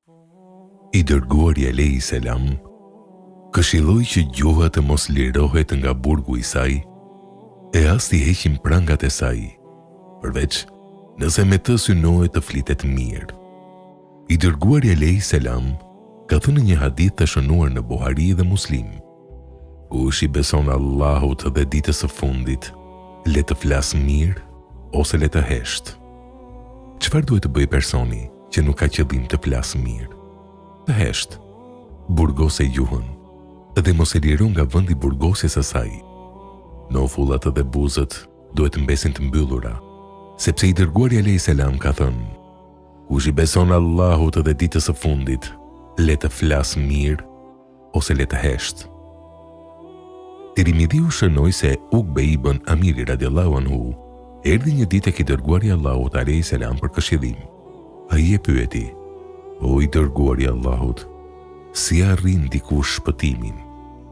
I dërguari alayhi salam këshilloi që gjuha të mos lirohet nga burgu i saj e as t'i heqin prangat e saj, përveç nëse me të synohet të flitet mirë. I dërguari alayhi salam ka thënë një hadith të shënuar në Buhari dhe Muslim: kush i beson Allahut dhe ditës së fundit, le të flasë mirë ose le të hesht. Çfarë duhet të bëjë personi që nuk ka qëllim të flasë mirë? Të hesht, burgose gjuhën, dhe mos e liron nga vendi burgosjes së saj. Nofullat dhe buzët duhet të mbesin të mbyllura, sepse i dërguari alayhi salam ka thënë: kush i beson Allahut dhe ditës së fundit, le të flasë mirë ose le të hesht. Tirmidhiu shënoi se Ukbe ibn Amiri radiallahu anhu erdhi një ditë tek i dërguari Allahut alayhi salam për këshillim. Ai e pyeti: o i dërguari Allahut, si arrin dikush shpëtimin?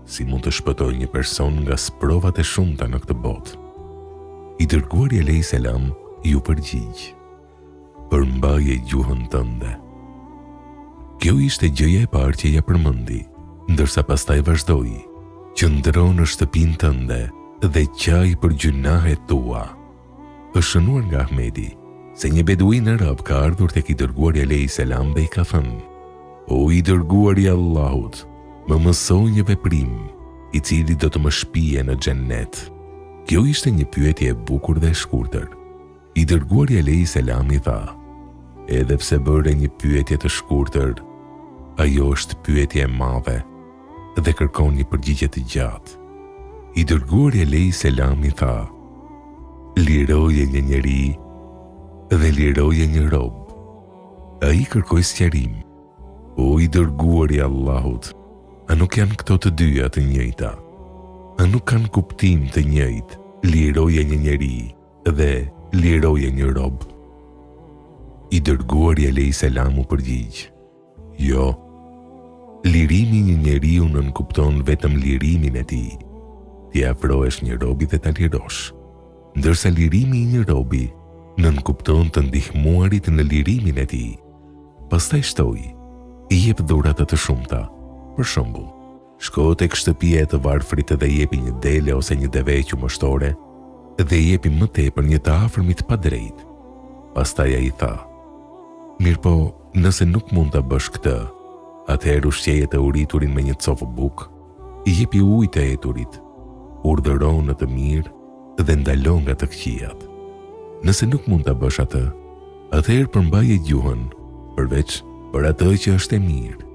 Si mund të shpëtojë një person nga sprovat e shumta në këtë botë? I dërguari alayhi salam ju përgjigj: përmbaje gjuhën tënde. Kjo ishte gjëja e parë që ja përmendi, ndërsa pastaj vazhdoi: qëndro në shtëpinë tënde dhe qaj për gjunahet tua. Është shënuar nga Ahmedi se një beduin arab ka ardhur tek i dërguari alayhi salam dhe i ka thënë: o i dërguari Allahut, më mësoj një veprim i cili do të më shpije në xhennet. Kjo ishte një pyetje e bukur dhe e shkurtër. I dërguari alayhi salam i tha: edhe pse bëre një pyetje të shkurtër, ajo është pyetje e madhe dhe kërkon një përgjigje të gjatë. I dërguari alayhi salam i tha: liroje një njeri dhe liroje një rob. Ai kërkoi sqarim: o i dërguari Allahut, a nuk janë këto të dyja të njëjta? A nuk kanë kuptim të njëjtë, liroje një njeri dhe liroje një rob? I dërguari alayhi salam u përgjigj: jo, lirimi një njeriu nën kupton vetëm lirimin e tij. Ti afrohesh një robi dhe ta lirosh, ndërsa lirimi i një robi nën kupton të ndihmuarit në lirimin e tij. Pastaj shtoi: i jep dhurat të shumta. Për shembull, shko tek shtëpia e të varfrit dhe i jepi një dele ose një deve qumështore dhe i jepi më tepër një të afërmit pa drejt. Pastaj ai tha: mirëpo, nëse nuk mund ta bësh këtë, atëherë ushqeje të uriturin me një copë bukë, i jepi ujë të eturit, urdhëro në të mirë dhe ndalo nga të këqijat. Nëse nuk mund ta bësh atë, atëherë përmbaje gjuhën, përveç për atë që është e mirë.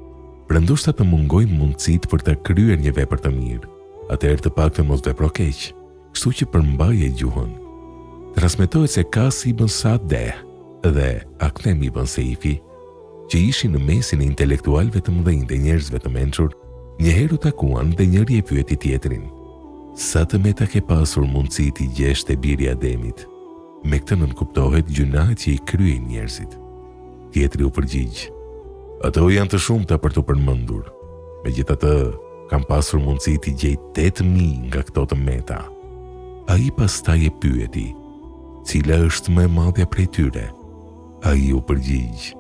Pra ndoshta të mungojnë mundësitë për ta kryer një vepër të mirë, atëherë të paktën mos vepro keq, kështu që përmbaje gjuhën. Transmetohet se Kasi ibn Sa'deh dhe Aktham ibn Seifi, që ishin në mesin e intelektualëve të mëdhenj dhe njerëzve të mençur, njëherë u takuan dhe njëri e pyeti tjetrin: sa të meta ke pasur mundësi t'i gjesh te biri i Ademit? Me këtë nënkuptohet gjunahet që i kryejnë njerëzit. Tjetri u përgjigj: ato janë të shumta për të përmendur. Megjithatë, kam pasur mundësi t'i gjej 8.000 nga këto të meta. Ai pastaj e pyeti: cila është më e madhja prej tyre? Ai u përgjigj: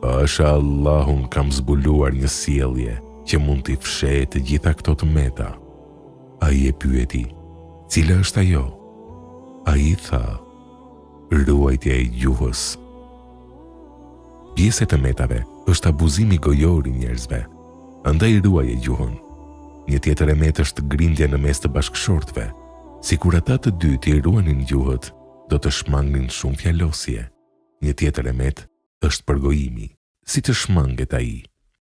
pasha Allahun, kam zbuluar një sjellje që mund t'i fshehë të gjitha këto të meta. Ai e pyeti: cila është ajo? Ai tha: ruajtja e gjuhës. Pjesë e metave është abuzimi gojor i njerëzve, andaj ruaje gjuhën. Një tjetër emet është grindja në mes të bashkëshortëve, sikur ata të dy t'i ruanin gjuhët, do të shmangnin shumë fjalosje. Një tjetër emet është përgojimi, si të shmanget ai.